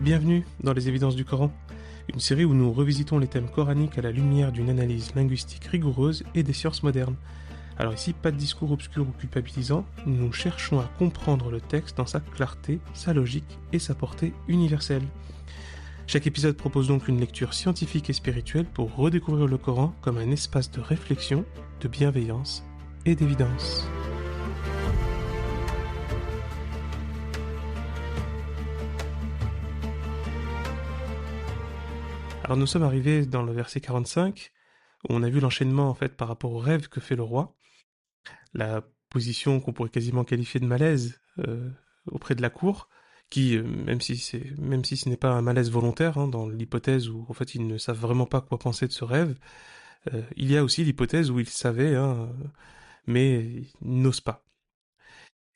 Bienvenue dans les Évidences du Coran, une série où nous revisitons les thèmes coraniques à la lumière d'une analyse linguistique rigoureuse et des sciences modernes. Alors ici, pas de discours obscur ou culpabilisant, nous cherchons à comprendre le texte dans sa clarté, sa logique et sa portée universelle. Chaque épisode propose donc une lecture scientifique et spirituelle pour redécouvrir le Coran comme un espace de réflexion, de bienveillance et d'évidence. Alors nous sommes arrivés dans le verset 45, où on a vu l'enchaînement en fait par rapport au rêve que fait le roi, la position qu'on pourrait quasiment qualifier de malaise auprès de la cour, qui, même si ce n'est pas un malaise volontaire, hein, dans l'hypothèse où en fait ils ne savent vraiment pas quoi penser de ce rêve, il y a aussi l'hypothèse où ils savaient, hein, mais ils n'osent pas.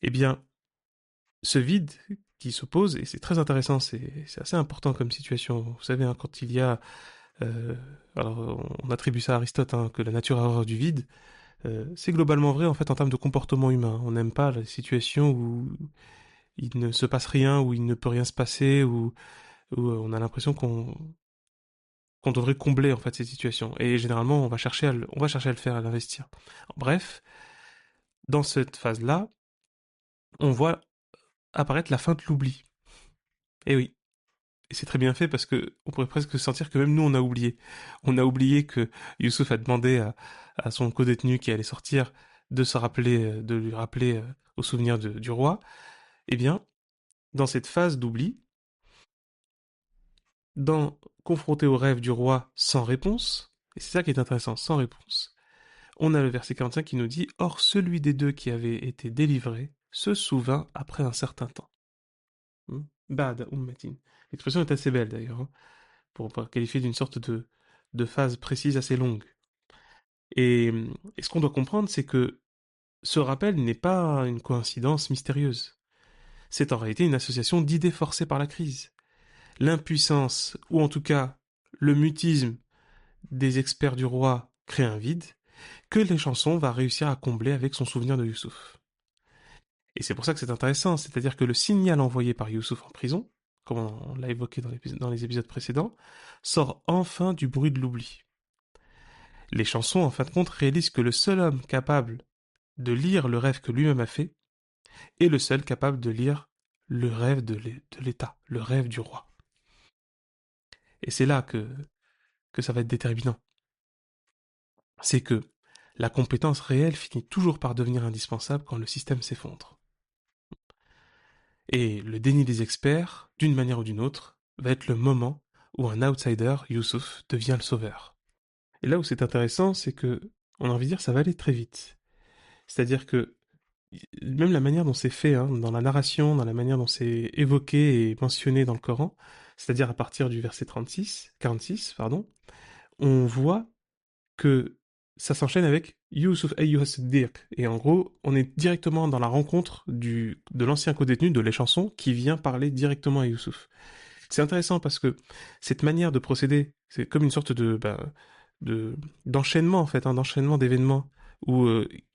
Eh bien, ce vide qui s'oppose, et c'est très intéressant, c'est assez important comme situation. Vous savez, hein, quand il y a, euh, alors on attribue ça à Aristote, hein, que la nature a horreur du vide. C'est globalement vrai en fait en termes de comportement humain. On n'aime pas la situation où il ne se passe rien, où il ne peut rien se passer, où on a l'impression qu'on devrait combler en fait ces situations. Et généralement, on va chercher à le faire, à l'investir. Bref, dans cette phase-là, on voit apparaître la fin de l'oubli. Et oui. Et c'est très bien fait parce que on pourrait presque sentir que même nous on a oublié. On a oublié que Youssouf a demandé à son codétenu qui allait sortir de se rappeler, de lui rappeler au souvenir du roi. Eh bien, dans cette phase d'oubli, confronté au rêve du roi sans réponse, et c'est ça qui est intéressant, sans réponse, on a le verset 45 qui nous dit « Or celui des deux qui avait été délivré se souvint après un certain temps. Ba'da ummatin. L'expression est assez belle d'ailleurs, hein, pour qualifier d'une sorte de phase précise assez longue. Et, et ce qu'on doit comprendre, c'est que ce rappel n'est pas une coïncidence mystérieuse. C'est en réalité une association d'idées forcées par la crise. L'impuissance, ou en tout cas le mutisme des experts du roi crée un vide que les chansons va réussir à combler avec son souvenir de Youssouf. Et c'est pour ça que c'est intéressant, c'est-à-dire que le signal envoyé par Youssouf en prison, comme on l'a évoqué dans les épisodes précédents, sort enfin du bruit de l'oubli. Les chansons, en fin de compte, réalisent que le seul homme capable de lire le rêve que lui-même a fait est le seul capable de lire le rêve de l'État, le rêve du roi. Et c'est là que ça va être déterminant. C'est que la compétence réelle finit toujours par devenir indispensable quand le système s'effondre. Et le déni des experts, d'une manière ou d'une autre, va être le moment où un outsider, Youssouf, devient le sauveur. Et là où c'est intéressant, c'est que, on a envie de dire, ça va aller très vite. C'est-à-dire que, même la manière dont c'est fait, hein, dans la narration, dans la manière dont c'est évoqué et mentionné dans le Coran, c'est-à-dire à partir du verset 46, pardon, on voit que ça s'enchaîne avec Yusuf Ayyuha Siddiq. Et en gros, on est directement dans la rencontre de l'ancien codétenu de Les Chansons qui vient parler directement à Youssouf. C'est intéressant parce que cette manière de procéder, c'est comme une sorte d'enchaînement en fait, hein, d'enchaînement d'événements où,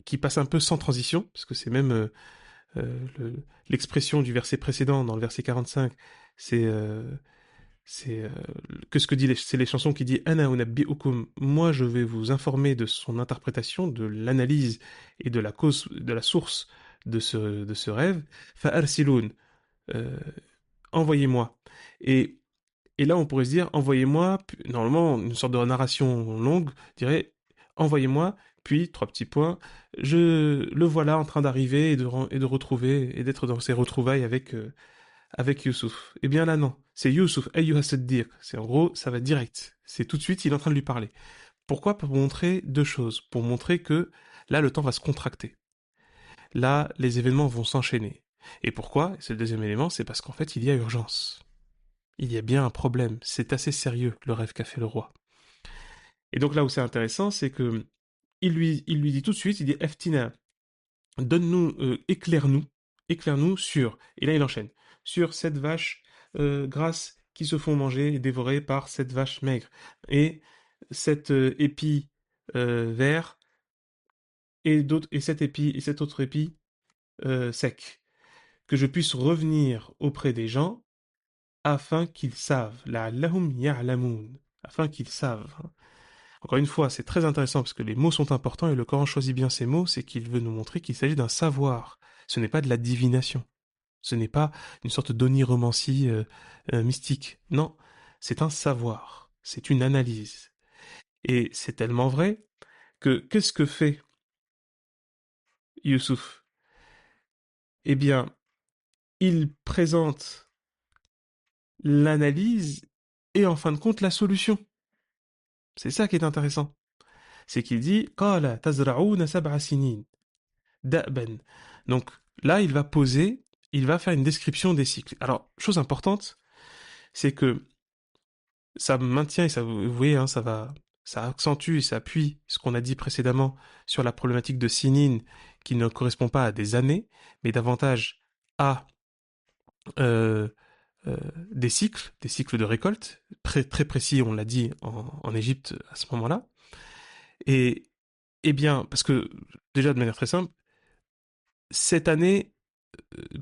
qui passe un peu sans transition, parce que c'est même l'expression du verset précédent, dans le verset 45, c'est c'est que ce que c'est les chansons qui dit Ana unabbi'ukum, moi je vais vous informer de son interprétation, de l'analyse et de la cause, de la source de ce rêve. Fa'arsilun, euh, envoyez-moi. Et, et là on pourrait se dire envoyez-moi, normalement une sorte de narration longue dirait envoyez-moi, puis trois petits points, le voilà en train d'arriver et de retrouver et d'être dans ses retrouvailles avec Youssouf. Eh bien là non, c'est Youssouf, ayyuha Siddiq. C'est en gros, ça va direct. C'est tout de suite, il est en train de lui parler. Pourquoi? Pour montrer deux choses. Pour montrer que là, le temps va se contracter. Là, les événements vont s'enchaîner. Et pourquoi? C'est le deuxième élément, c'est parce qu'en fait, il y a urgence. Il y a bien un problème. C'est assez sérieux, le rêve qu'a fait le roi. Et donc là où c'est intéressant, c'est que il lui dit tout de suite, il dit Eftina, donne-nous, éclaire-nous sur, et là il enchaîne, sur cette vache grasse qui se font manger et dévorer par cette vache maigre, et cet épi vert, et cet épi, et cet autre épi sec, que je puisse revenir auprès des gens afin qu'ils savent. La'allahum ya'lamoun. Afin qu'ils savent. Encore une fois, c'est très intéressant parce que les mots sont importants et le Coran choisit bien ces mots, c'est qu'il veut nous montrer qu'il s'agit d'un savoir. Ce n'est pas de la divination. Ce n'est pas une sorte d'oniromancie mystique. Non, c'est un savoir. C'est une analyse. Et c'est tellement vrai que qu'est-ce que fait Youssouf? Eh bien, il présente l'analyse et en fin de compte la solution. C'est ça qui est intéressant. C'est qu'il dit قال تزرعون سبع سنين دأبا. Donc là, il va poser, il va faire une description des cycles. Alors, chose importante, c'est que ça maintient et ça, vous voyez, hein, ça accentue et ça appuie ce qu'on a dit précédemment sur la problématique de Sinin qui ne correspond pas à des années, mais davantage à euh, euh, des cycles de récolte, très précis, on l'a dit en Égypte à ce moment-là. Et, eh bien, parce que déjà de manière très simple, cette année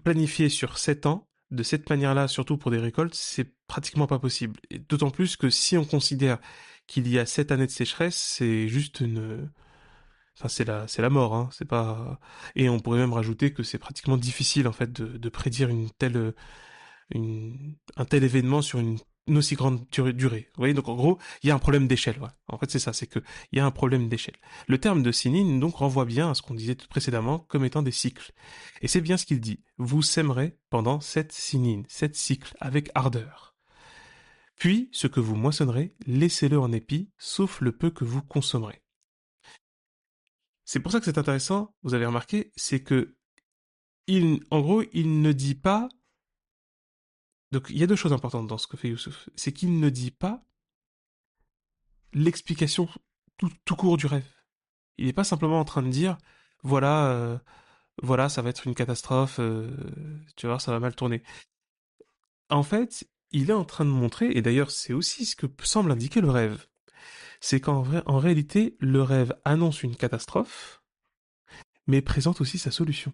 planifiée sur 7 ans, de cette manière-là, surtout pour des récoltes, c'est pratiquement pas possible. Et d'autant plus que si on considère qu'il y a 7 années de sécheresse, c'est juste une, enfin c'est la mort, hein. C'est pas, et on pourrait même rajouter que c'est pratiquement difficile en fait de prédire un tel événement sur une aussi grande durée. Vous voyez, donc en gros, il y a un problème d'échelle. Ouais. En fait, c'est ça, c'est que il y a un problème d'échelle. Le terme de sinin donc renvoie bien à ce qu'on disait précédemment comme étant des cycles. Et c'est bien ce qu'il dit. Vous sèmerez pendant 7 sinin, 7 cycles, avec ardeur. Puis, ce que vous moissonnerez, laissez-le en épi, sauf le peu que vous consommerez. C'est pour ça que c'est intéressant, vous avez remarqué, c'est que, en gros, il ne dit pas. Donc, il y a deux choses importantes dans ce que fait Youssouf. C'est qu'il ne dit pas l'explication tout court du rêve. Il n'est pas simplement en train de dire, voilà, voilà, ça va être une catastrophe, tu vois, ça va mal tourner. En fait, il est en train de montrer, et d'ailleurs c'est aussi ce que semble indiquer le rêve, c'est en réalité, le rêve annonce une catastrophe, mais présente aussi sa solution.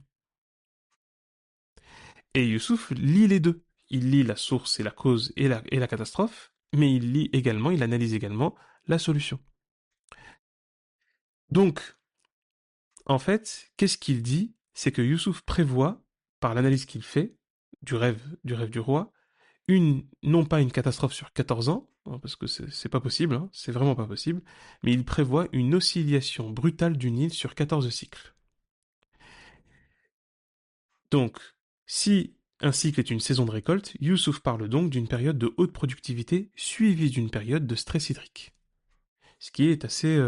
Et Youssouf lit les deux. Il lit la source et la cause et la catastrophe, mais il lit également, il analyse également la solution. Donc, en fait, qu'est-ce qu'il dit? C'est que Youssouf prévoit, par l'analyse qu'il fait, du rêve du roi, non pas une catastrophe sur 14 ans, hein, parce que c'est pas possible, hein, c'est vraiment pas possible, mais il prévoit une oscillation brutale du Nil sur 14 cycles. Donc, si un cycle est une saison de récolte, Youssouf parle donc d'une période de haute productivité suivie d'une période de stress hydrique. Ce qui est assez...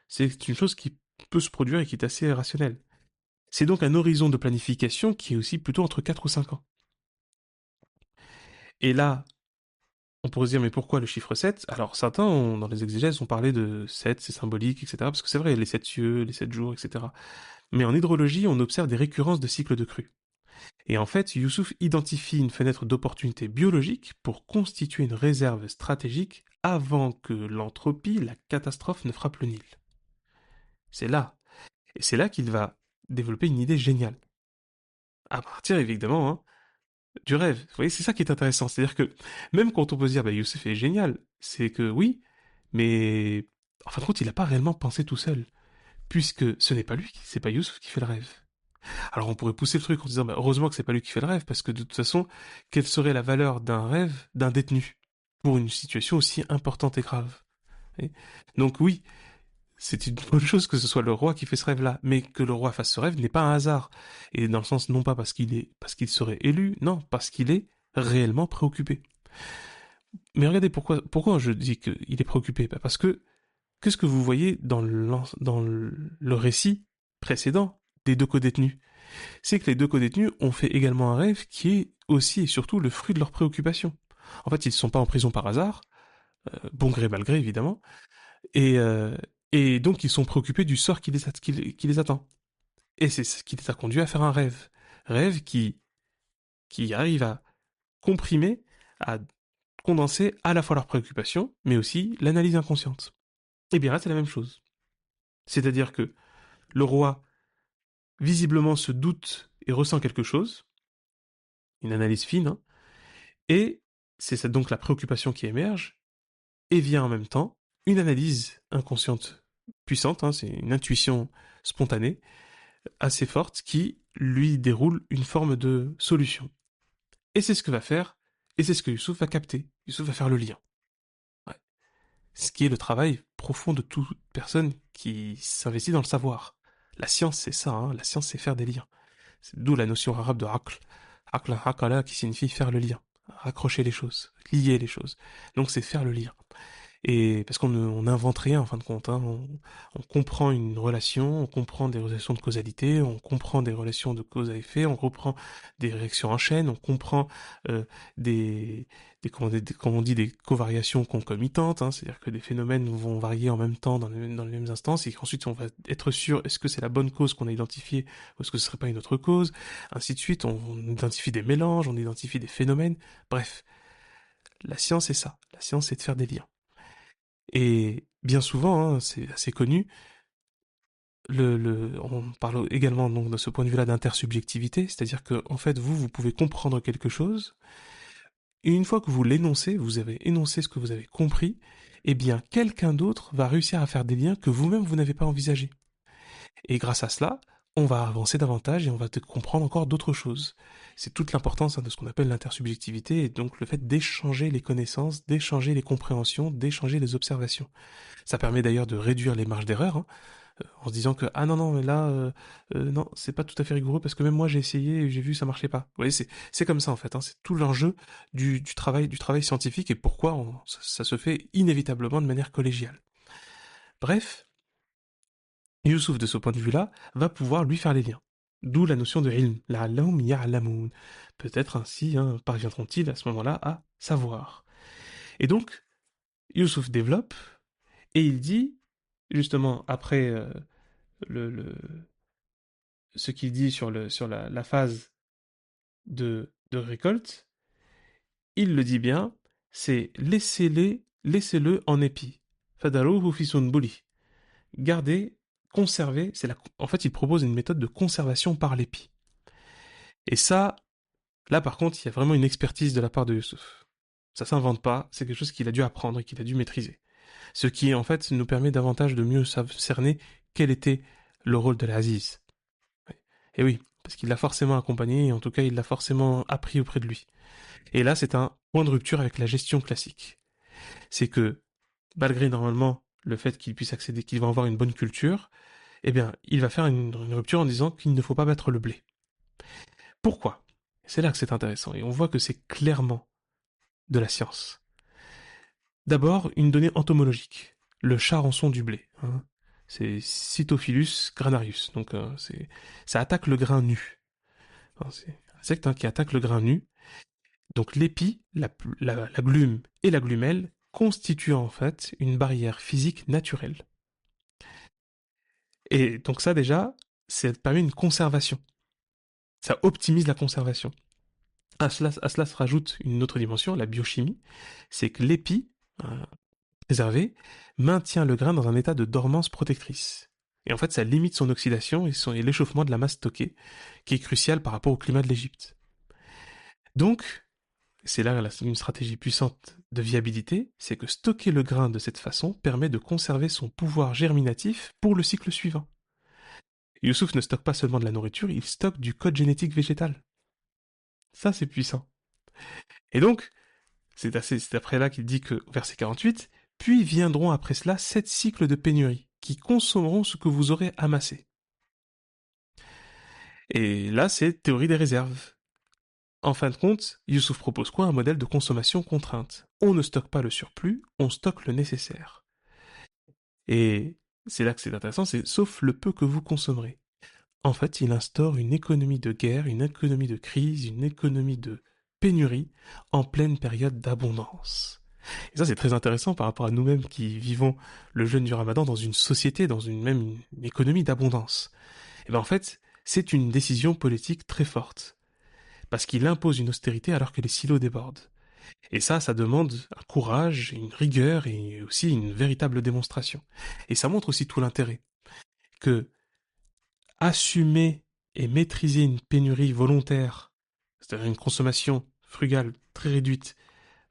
c'est une chose qui peut se produire et qui est assez rationnelle. C'est donc un horizon de planification qui est aussi plutôt entre 4 ou 5 ans. Et là, on pourrait se dire, mais pourquoi le chiffre 7? Alors, certains, dans les exégèses, ont parlé de 7, c'est symbolique, etc. Parce que c'est vrai, les 7 cieux, les 7 jours, etc. Mais en hydrologie, on observe des récurrences de cycles de crue. Et en fait, Youssouf identifie une fenêtre d'opportunité biologique pour constituer une réserve stratégique avant que l'entropie, la catastrophe, ne frappe le Nil. C'est là. Et c'est là qu'il va développer une idée géniale. À partir, évidemment, hein, du rêve. Vous voyez, c'est ça qui est intéressant. C'est-à-dire que même quand on peut se dire, bah, Youssef est génial, c'est que oui, mais en fin de compte, il n'a pas réellement pensé tout seul, puisque ce n'est pas lui, c'est pas Youssef qui fait le rêve. Alors on pourrait pousser le truc en disant, bah, heureusement que c'est pas lui qui fait le rêve, parce que de toute façon, quelle serait la valeur d'un rêve d'un détenu pour une situation aussi importante et grave? Vous voyez. Donc oui, c'est une bonne chose que ce soit le roi qui fait ce rêve-là, mais que le roi fasse ce rêve n'est pas un hasard. Et dans le sens, non pas parce qu'il serait élu, non, parce qu'il est réellement préoccupé. Mais regardez pourquoi je dis qu'il est préoccupé. Bah parce que, qu'est-ce que vous voyez dans le récit précédent des deux codétenus? C'est que les deux codétenus ont fait également un rêve qui est aussi et surtout le fruit de leurs préoccupations. En fait, ils ne sont pas en prison par hasard, bon gré mal gré évidemment, et, euh, et donc ils sont préoccupés du sort qui les attend. Et c'est ce qui les a conduits à faire un rêve. Rêve qui arrive à comprimer, à condenser à la fois leurs préoccupations, mais aussi l'analyse inconsciente. Et bien là, c'est la même chose. C'est-à-dire que le roi, visiblement, se doute et ressent quelque chose, une analyse fine, hein, et c'est donc la préoccupation qui émerge, et vient en même temps une analyse inconsciente puissante, hein, c'est une intuition spontanée, assez forte, qui lui déroule une forme de solution. Et c'est ce que va faire, et c'est ce que Youssouf va capter. Youssouf va faire le lien. Ouais. Ce qui est le travail profond de toute personne qui s'investit dans le savoir. La science, c'est ça, hein. La science, c'est faire des liens. C'est d'où la notion arabe de aql. Aql, aqala, qui signifie faire le lien. Raccrocher les choses, lier les choses. Donc c'est faire le lien. Et parce on n'invente rien en fin de compte, hein. On comprend une relation, on comprend des relations de causalité, on comprend des relations de cause à effet, on reprend des réactions en chaîne, on comprend euh, des, comment on dit, des covariations concomitantes, hein. C'est-à-dire que des phénomènes vont varier en même temps dans les mêmes instances, et qu'ensuite on va être sûr est-ce que c'est la bonne cause qu'on a identifiée ou est-ce que ce serait pas une autre cause, ainsi de suite. On identifie des mélanges, on identifie des phénomènes. Bref, la science c'est ça. La science c'est de faire des liens. Et bien souvent, hein, c'est assez connu, on parle également donc de ce point de vue-là d'intersubjectivité, c'est-à-dire que en fait vous pouvez comprendre quelque chose, et une fois que vous l'énoncez, vous avez énoncé ce que vous avez compris, eh bien quelqu'un d'autre va réussir à faire des liens que vous-même vous n'avez pas envisagés. Et grâce à cela, on va avancer davantage et on va te comprendre encore d'autres choses. C'est toute l'importance, hein, de ce qu'on appelle l'intersubjectivité, et donc le fait d'échanger les connaissances, d'échanger les compréhensions, d'échanger les observations. Ça permet d'ailleurs de réduire les marges d'erreur, hein, en se disant que ah non non mais là non c'est pas tout à fait rigoureux parce que même moi j'ai essayé et j'ai vu ça marchait pas. Vous voyez c'est comme ça en fait, hein, c'est tout l'enjeu du travail scientifique et pourquoi ça se fait inévitablement de manière collégiale. Bref, Youssouf de ce point de vue-là va pouvoir lui faire les liens. D'où la notion de ilm, la'allahum ya'lamoun. Peut-être ainsi, hein, parviendront-ils à ce moment-là à savoir. Et donc Youssouf développe et il dit justement après le ce qu'il dit sur la phase de récolte, il le dit bien, c'est laissez-le en épi. Fadaruhu fi sunbuli. Gardez, conservez, en fait il propose une méthode de conservation par l'épi. Et ça, là par contre, il y a vraiment une expertise de la part de Youssouf. Ça s'invente pas, c'est quelque chose qu'il a dû apprendre et qu'il a dû maîtriser. Ce qui en fait nous permet davantage de mieux cerner quel était le rôle de l'Aziz. Et oui, parce qu'il l'a forcément accompagné, et en tout cas il l'a forcément appris auprès de lui. Et là, c'est un point de rupture avec la gestion classique. C'est que, malgré normalement le fait qu'il puisse accéder, qu'il va avoir une bonne culture, eh bien, il va faire une rupture en disant qu'il ne faut pas battre le blé. Pourquoi? C'est là que c'est intéressant, et on voit que c'est clairement de la science. D'abord, une donnée entomologique, le charançon du blé, hein. C'est Cytophilus granarius, donc ça attaque le grain nu. Enfin, c'est un insecte, hein, qui attaque le grain nu. Donc l'épi, la glume et la glumelle constituent en fait une barrière physique naturelle. Et donc ça déjà, ça permet une conservation. Ça optimise la conservation. À cela se rajoute une autre dimension, la biochimie. C'est que l'épi, préservé, maintient le grain dans un état de dormance protectrice. Et en fait, ça limite son oxydation et l'échauffement de la masse stockée, qui est crucial par rapport au climat de l'Égypte. Donc, c'est là une stratégie puissante de viabilité, c'est que stocker le grain de cette façon permet de conserver son pouvoir germinatif pour le cycle suivant. Youssouf ne stocke pas seulement de la nourriture, il stocke du code génétique végétal. Ça, c'est puissant. Et donc, c'est après là qu'il dit que, verset 48, puis viendront après cela 7 cycles de pénurie, qui consommeront ce que vous aurez amassé. Et là, c'est théorie des réserves. En fin de compte, Youssouf propose quoi? Un modèle de consommation contrainte. On ne stocke pas le surplus, on stocke le nécessaire. Et c'est là que c'est intéressant, c'est sauf le peu que vous consommerez. En fait, il instaure une économie de guerre, une économie de crise, une économie de pénurie en pleine période d'abondance. Et ça, c'est très intéressant par rapport à nous-mêmes qui vivons le jeûne du Ramadan dans une société, dans une économie d'abondance. Et bien en fait, c'est une décision politique très forte. Parce qu'il impose une austérité alors que les silos débordent. Et ça demande un courage, une rigueur et aussi une véritable démonstration. Et ça montre aussi tout l'intérêt que assumer et maîtriser une pénurie volontaire, c'est-à-dire une consommation frugale très réduite,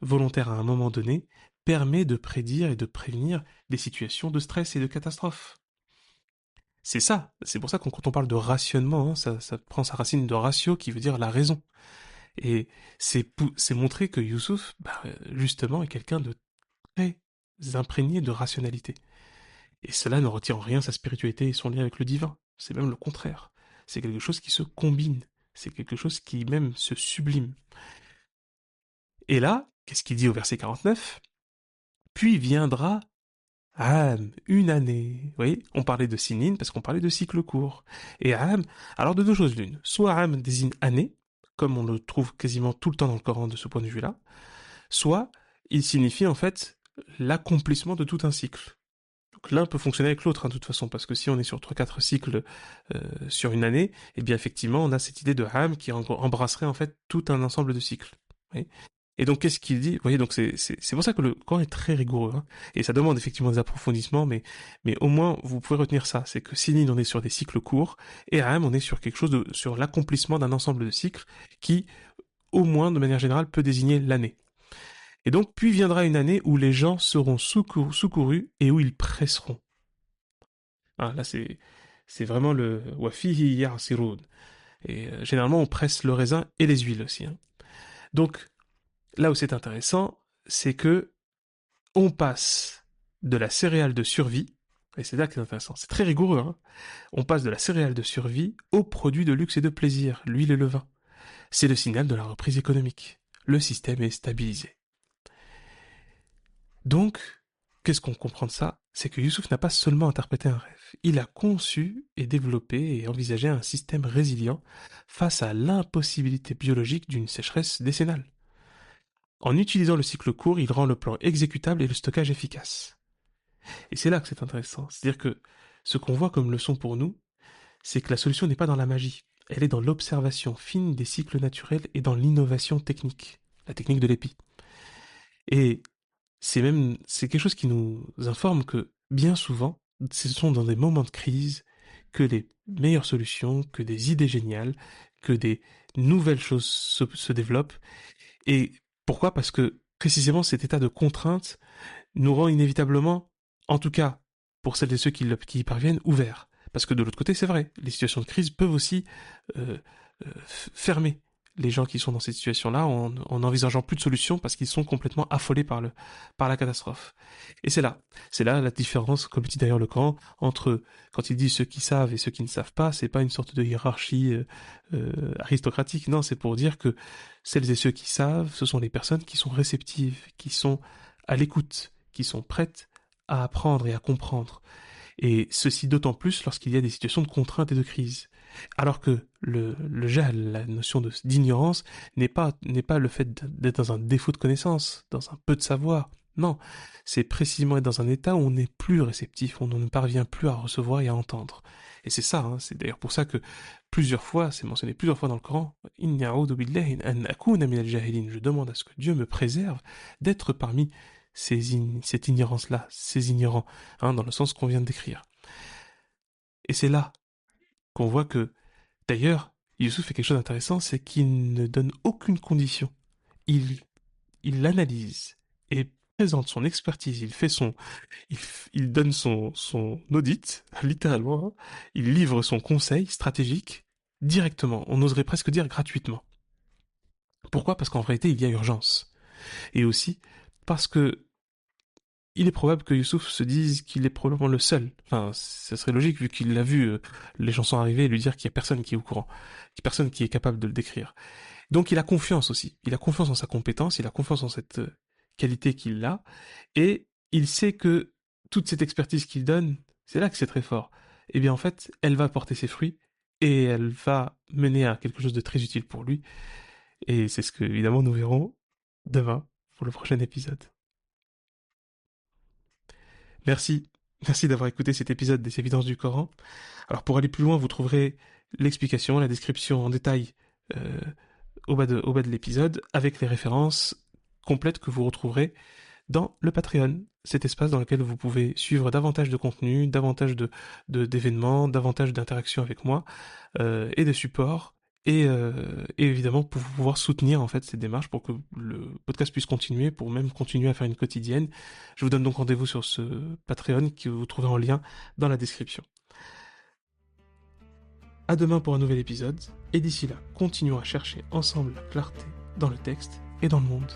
volontaire à un moment donné permet de prédire et de prévenir des situations de stress et de catastrophe. C'est ça, c'est pour ça que quand on parle de rationnement, hein, ça prend sa racine de ratio qui veut dire la raison. Et c'est montrer que Youssouf, justement, est quelqu'un de très imprégné de rationalité. Et cela ne retire en rien sa spiritualité et son lien avec le divin. C'est même le contraire. C'est quelque chose qui se combine. C'est quelque chose qui même se sublime. Et là, qu'est-ce qu'il dit au verset 49? Puis viendra une année. Vous voyez, on parlait de sinin parce qu'on parlait de cycle court. Et alors de deux choses l'une. Soit désigne année, comme on le trouve quasiment tout le temps dans le Coran de ce point de vue-là, soit il signifie en fait l'accomplissement de tout un cycle. Donc l'un peut fonctionner avec l'autre, hein, de toute façon, parce que si on est sur 3-4 cycles sur une année, eh bien effectivement, on a cette idée de qui embrasserait en fait tout un ensemble de cycles. Oui. Et donc qu'est-ce qu'il dit? Vous voyez, donc c'est pour ça que le Coran est très rigoureux, hein, et ça demande effectivement des approfondissements, mais au moins vous pouvez retenir ça, c'est que Sinin on est sur des cycles courts, et on est sur quelque chose sur l'accomplissement d'un ensemble de cycles qui, au moins de manière générale, peut désigner l'année. Et donc, puis viendra une année où les gens seront secourus et où ils presseront. Ah, là, c'est vraiment le wafihi yarsirun. Et généralement, on presse le raisin et les huiles aussi. Hein. Donc, là où c'est intéressant, c'est que on passe de la céréale de survie, et c'est là que c'est intéressant, c'est très rigoureux, hein, on passe de la céréale de survie aux produits de luxe et de plaisir, l'huile et le vin. C'est le signal de la reprise économique. Le système est stabilisé. Donc, qu'est-ce qu'on comprend de ça? C'est que Youssouf n'a pas seulement interprété un rêve, il a conçu et développé et envisagé un système résilient face à l'impossibilité biologique d'une sécheresse décennale. En utilisant le cycle court, il rend le plan exécutable et le stockage efficace. Et c'est là que c'est intéressant. C'est-à-dire que ce qu'on voit comme leçon pour nous, c'est que la solution n'est pas dans la magie. Elle est dans l'observation fine des cycles naturels et dans l'innovation technique, la technique de l'épi. Et c'est quelque chose qui nous informe que bien souvent, ce sont dans des moments de crise que les meilleures solutions, que des idées géniales, que des nouvelles choses se développent. Et pourquoi? Parce que précisément cet état de contrainte nous rend inévitablement, en tout cas pour celles et ceux qui y parviennent, ouverts. Parce que de l'autre côté, c'est vrai, les situations de crise peuvent aussi euh, fermer les gens qui sont dans cette situation-là en envisageant plus de solutions parce qu'ils sont complètement affolés par la catastrophe. Et c'est là la différence, comme le dit d'ailleurs le Coran, entre quand il dit ceux qui savent et ceux qui ne savent pas, c'est pas une sorte de hiérarchie aristocratique, non, c'est pour dire que celles et ceux qui savent, ce sont les personnes qui sont réceptives, qui sont à l'écoute, qui sont prêtes à apprendre et à comprendre. Et ceci d'autant plus lorsqu'il y a des situations de contrainte et de crise. Alors que le jahl, la notion d'ignorance, n'est pas le fait d'être dans un défaut de connaissance, dans un peu de savoir. Non, c'est précisément être dans un état où on n'est plus réceptif, où on ne parvient plus à recevoir et à entendre. Et c'est ça, hein, c'est d'ailleurs pour ça que plusieurs fois, c'est mentionné plusieurs fois dans le Coran, Inni a'udhu billahi an akuna min al-jahilin. Je demande à ce que Dieu me préserve d'être parmi cette ignorance-là, ces ignorants, hein, dans le sens qu'on vient de décrire. Et c'est là qu'on voit que, d'ailleurs, Youssouf fait quelque chose d'intéressant, c'est qu'il ne donne aucune condition. Il, il analyse et présente son expertise, il donne son audit, littéralement, hein. Il livre son conseil stratégique directement, on oserait presque dire gratuitement. Pourquoi? Parce qu'en réalité, il y a urgence. Et aussi parce que il est probable que Youssouf se dise qu'il est probablement le seul. Enfin, ça serait logique vu qu'il a vu les chansons arriver et lui dire qu'il y a personne qui est au courant, qu'il y a personne qui est capable de le décrire. Donc il a confiance aussi. Il a confiance en sa compétence, il a confiance en cette qualité qu'il a, et il sait que toute cette expertise qu'il donne, c'est là que c'est très fort. Eh bien en fait, elle va porter ses fruits et elle va mener à quelque chose de très utile pour lui. Et c'est ce que évidemment nous verrons demain pour le prochain épisode. Merci. Merci d'avoir écouté cet épisode des Évidences du Coran. Alors pour aller plus loin, vous trouverez l'explication, la description en détail euh, au bas de l'épisode, avec les références complètes que vous retrouverez dans le Patreon, cet espace dans lequel vous pouvez suivre davantage de contenu, davantage d'événements, davantage d'interactions avec moi et de support. et évidemment pour pouvoir soutenir en fait ces démarches pour que le podcast puisse continuer, pour même continuer à faire une quotidienne. Je vous donne donc rendez-vous sur ce Patreon que vous trouverez en lien dans la description. À demain pour un nouvel épisode, et d'ici là, continuons à chercher ensemble la clarté dans le texte et dans le monde.